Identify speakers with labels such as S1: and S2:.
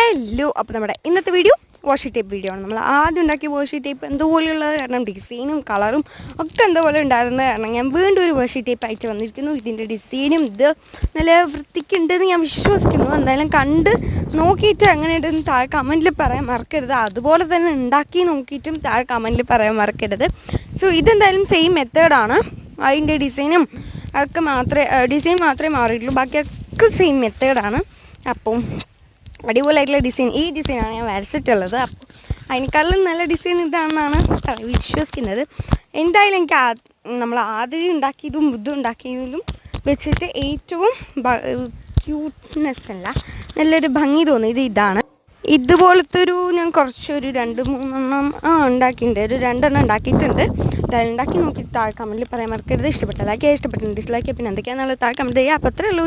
S1: Hello, അപ്പോൾ നമ്മുടെ ഇന്നത്തെ വീഡിയോ വാഷി ടേപ്പ് വീഡിയോ ആണ്. നമ്മൾ ആദ്യം ഉണ്ടാക്കിയ വാഷി ടേപ്പ് എന്തുപോലെയുള്ളത് കാരണം ഡിസൈനും കളറും ഒക്കെ എന്തുപോലെ ഉണ്ടായിരുന്നത് കാരണം ഞാൻ വീണ്ടും ഒരു വാഷി ടേപ്പ് ആയിട്ട് വന്നിരിക്കുന്നു. ഇതിൻ്റെ ഡിസൈനും ഇത് നല്ല വൃത്തിക്കുണ്ടെന്ന് ഞാൻ വിശ്വസിക്കുന്നു. എന്തായാലും കണ്ട് നോക്കിയിട്ട് അങ്ങനെ ഉണ്ടെന്ന് താഴെ കമൻറ്റിൽ പറയാൻ മറക്കരുത്. അതുപോലെ തന്നെ ഉണ്ടാക്കി നോക്കിയിട്ടും താഴെ കമൻറ്റിൽ പറയാൻ മറക്കരുത്. സോ ഇതെന്തായാലും സെയിം മെത്തേഡാണ്. അതിൻ്റെ ഡിസൈനും ഒക്കെ ഡിസൈൻ മാത്രമേ മാറിയിട്ടുള്ളൂ, ബാക്കിയൊക്കെ സെയിം മെത്തേഡാണ്. അപ്പം അടിപൊളിയായിട്ടുള്ള ഡിസൈൻ, ഈ ഡിസൈനാണ് ഞാൻ വരച്ചിട്ടുള്ളത്. അപ്പോൾ അതിനേക്കാളും നല്ല ഡിസൈൻ ഇതാണെന്നാണ് വിശ്വസിക്കുന്നത്. എന്തായാലും എനിക്ക് നമ്മൾ ആദ്യം ഉണ്ടാക്കിയതും ഇതും ഉണ്ടാക്കിയതിലും വെച്ചിട്ട് ഏറ്റവും ക്യൂട്ട്നെസ് അല്ല, നല്ലൊരു ഭംഗി തോന്നിയത് ഇതാണ്. ഇതുപോലത്തെ ഞാൻ കുറച്ചൊരു 2-3 ഉണ്ടാക്കിയിട്ടുണ്ട്. ഒരു 2 ഉണ്ടാക്കിയിട്ടുണ്ട്. എന്തായാലും ഉണ്ടാക്കി നോക്കിയിട്ട് താഴെ കമൻറ്റിൽ പറയാൻ മറക്കരുത്. ഇഷ്ടപ്പെട്ട ലൈക്ക് ചെയ്യുക, ഇഷ്ടപ്പെട്ട ഡിസ്ലൈക്ക് ചെയ്യുക, പിന്നെ എന്തൊക്കെയാണെന്നുള്ളത് താഴെ കമൻറ്റ് ചെയ്യുക. അപ്പോൾ അത്രയേ ഉള്ളൂ.